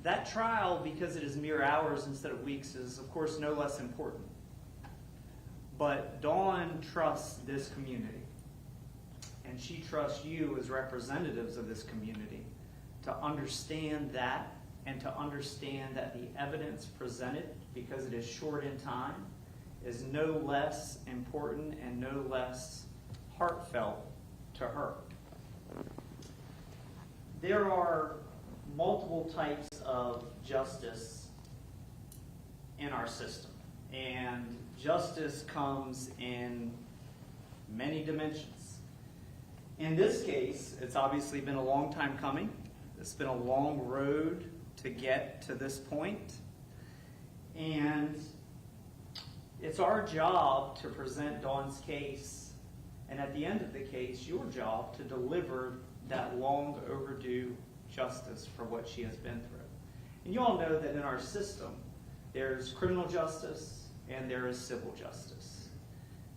That trial, because it is mere hours instead of weeks, is of course no less important. But Dawn trusts this community, and she trusts you as representatives of this community to understand that, and to understand that the evidence presented, because it is short in time, is no less important and no less heartfelt to her. There are multiple types of justice in our system, and justice comes in many dimensions. In this case, it's obviously been a long time coming. It's been a long road to get to this point, and it's our job to present Dawn's case, and at the end of the case, your job to deliver that long overdue justice for what she has been through. And you all know that in our system, there's criminal justice and there is civil justice.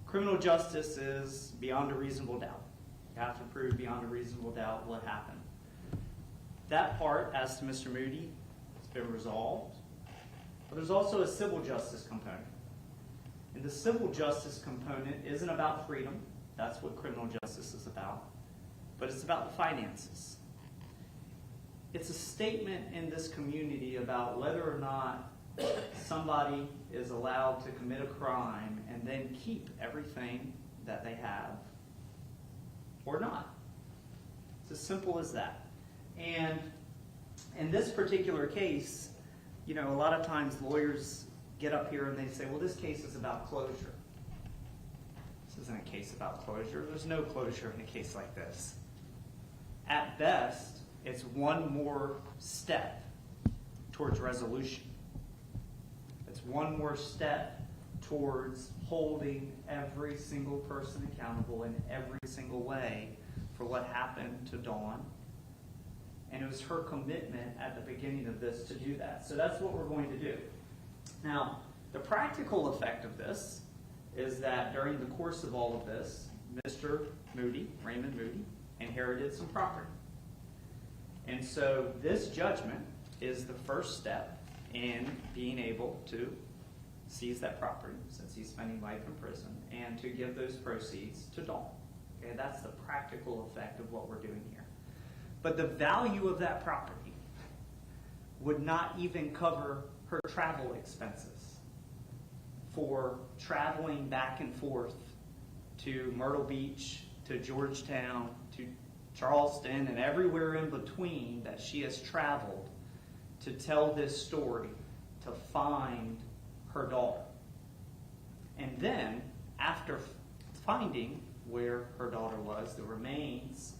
Criminal justice is beyond a reasonable doubt. You have to prove beyond a reasonable doubt what happened. That part, as to Mr. Moody, has been resolved. But there's also a civil justice component. And the civil justice component isn't about freedom. That's what criminal justice is about. But it's about the finances. It's a statement in this community about whether or not somebody is allowed to commit a crime and then keep everything that they have or not. It's as simple as that. And in this particular case, you know, a lot of times lawyers get up here and they say, well, this case is about closure. This isn't a case about closure. There's no closure in a case like this. At best, it's one more step towards resolution. It's one more step towards holding every single person accountable in every single way for what happened to Dawn. And it was her commitment at the beginning of this to do that. So that's what we're going to do. Now, the practical effect of this is that during the course of all of this, Mr. Moody, Raymond Moody, inherited some property. And so this judgment is the first step in being able to seize that property, since he's spending life in prison, and to give those proceeds to Dawn. Okay, that's the practical effect of what we're doing here. But the value of that property would not even cover her travel expenses for traveling back and forth to Myrtle Beach, to Georgetown, to Charleston, and everywhere in between that she has traveled to tell this story, to find her daughter. And then, after finding where her daughter was, the remains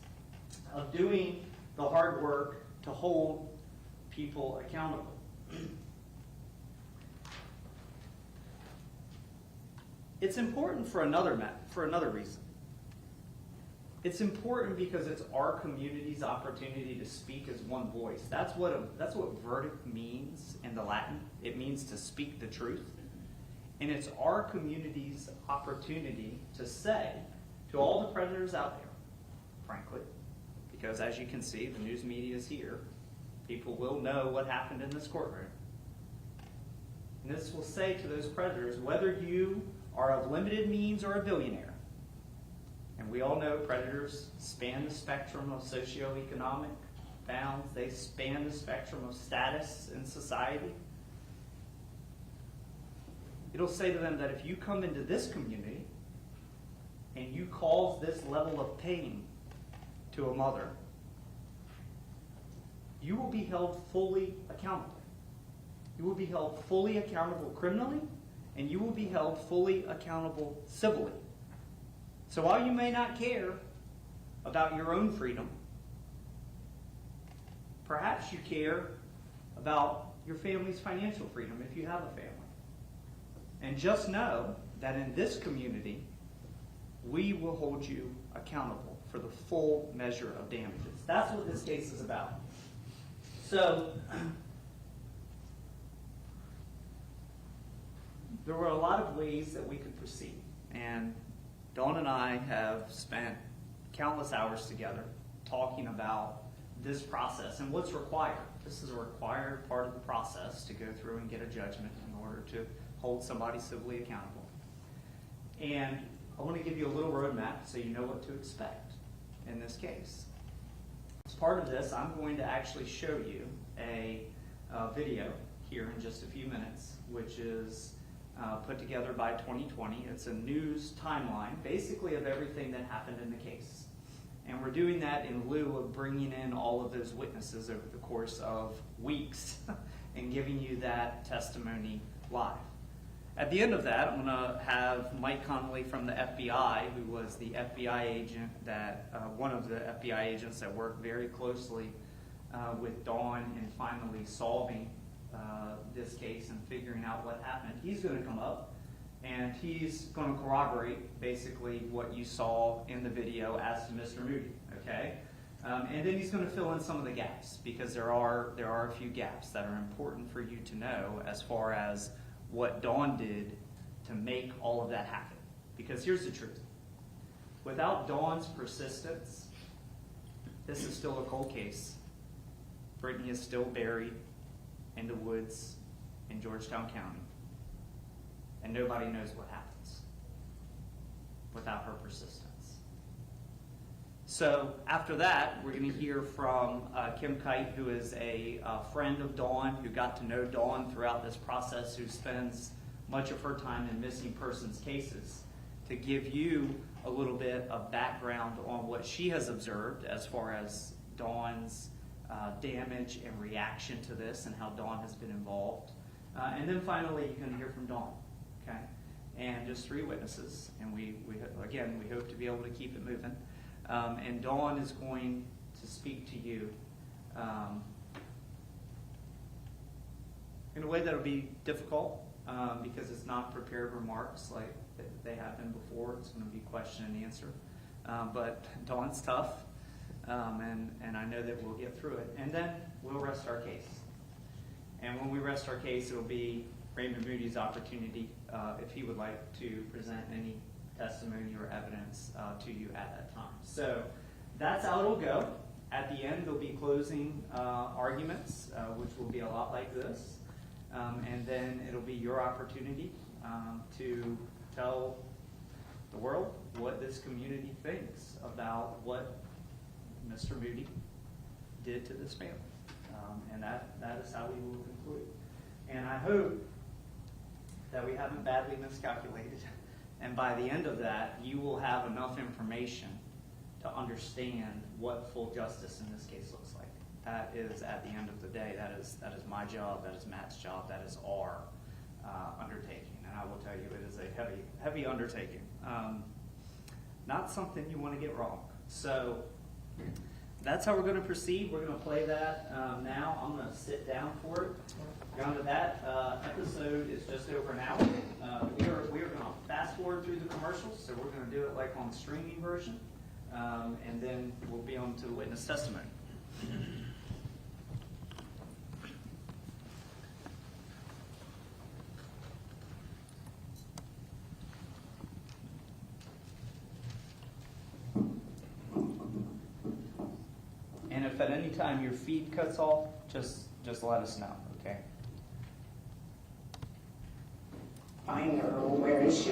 of doing the hard work to hold people accountable. It's important for another reason. It's important because it's our community's opportunity to speak as one voice. That's what verdict means in the Latin. It means to speak the truth. And it's our community's opportunity to say to all the predators out there, frankly, because as you can see, the news media is here. People will know what happened in this courtroom. And this will say to those predators, whether you are of limited means or a billionaire, and we all know predators span the spectrum of socioeconomic bounds. They span the spectrum of status in society. It'll say to them that if you come into this community and you cause this level of pain to a mother, you will be held fully accountable. You will be held fully accountable criminally, and you will be held fully accountable civilly. So while you may not care about your own freedom, perhaps you care about your family's financial freedom if you have a family. And just know that in this community, we will hold you accountable for the full measure of damages. That's what this case is about. So, there were a lot of ways that we could proceed. And Dawn and I have spent countless hours together talking about this process and what's required. This is a required part of the process to go through and get a judgment in order to hold somebody civilly accountable. And I want to give you a little roadmap so you know what to expect in this case. As part of this, I'm going to actually show you a video here in just a few minutes, which is put together by 2020. It's a news timeline, basically, of everything that happened in the case. And we're doing that in lieu of bringing in all of those witnesses over the course of weeks and giving you that testimony live. At the end of that, I'm going to have Mike Connolly from the FBI, who was the FBI agent that, one of the FBI agents that worked very closely with Dawn in finally solving this case and figuring out what happened. He's going to come up and he's going to corroborate basically what you saw in the video as to Mr. Moody, okay? And then he's going to fill in some of the gaps, because there are a few gaps that are important for you to know as far as what Dawn did to make all of that happen. Because here's the truth. Without Dawn's persistence, this is still a cold case. Brittanee is still buried in the woods in Georgetown County. And nobody knows what happens without her persistence. So after that, we're going to hear from Kim Kite, who is a friend of Dawn, who got to know Dawn throughout this process, who spends much of her time in missing persons cases, to give you a little bit of background on what she has observed as far as Dawn's damage and reaction to this and how Dawn has been involved. And then finally, you're going to hear from Dawn, okay? And just 3 witnesses, and we hope to be able to keep it moving. And Dawn is going to speak to you in a way that will be difficult because it's not prepared remarks like they have been before. It's going to be question and answer. But Dawn's tough, and I know that we'll get through it. And then we'll rest our case. And when we rest our case, it'll be Raymond Moody's opportunity if he would like to present any testimony or evidence to you at that time. So that's how it'll go. At the end, there'll be closing arguments, which will be a lot like this. And then it'll be your opportunity to tell the world what this community thinks about what Mr. Moody did to this family. And that is how we will conclude. And I hope that we haven't badly miscalculated. And by the end of that, you will have enough information to understand what full justice in this case looks like. That is, at the end of the day, that is my job, that is Matt's job, that is our undertaking. And I will tell you, it is a heavy undertaking. Not something you want to get wrong. So that's how we're going to proceed. We're going to play that now. I'm going to sit down for it. Granted, that episode is just over now. We are going to fast forward through the commercials, so we're going to do it like on the streaming version, and then we'll be on to the witness testimony. And if at any time your feed cuts off, just let us know, okay? Find her. Where is she?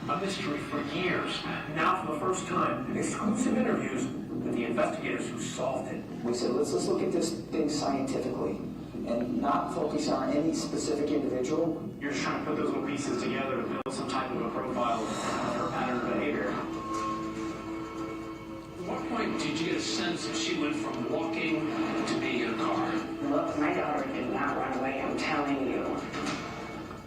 A mystery for years. Now, for the first time, exclusive interviews with the investigators who solved it. We said, let's look at this thing scientifically and not focus on any specific individual. You're just trying to put those little pieces together to build some type of a profile of her pattern of behavior. At what point did you get a sense that she went from walking to being in a car? Look, my daughter did not run away, I'm telling you.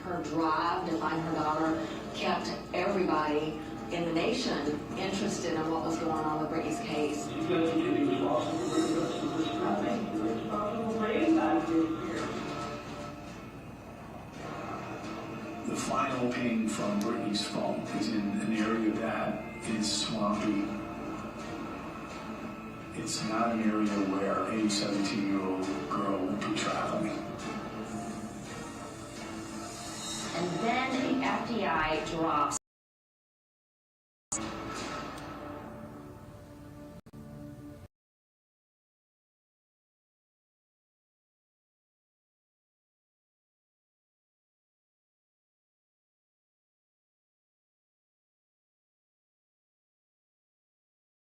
Her drive to find her daughter kept everybody in the nation interested in what was going on with Brittanee's case. The final ping from Brittanee's phone is in an area that is swampy. It's not an area where a 17-year-old girl would be traveling. And then the FBI drops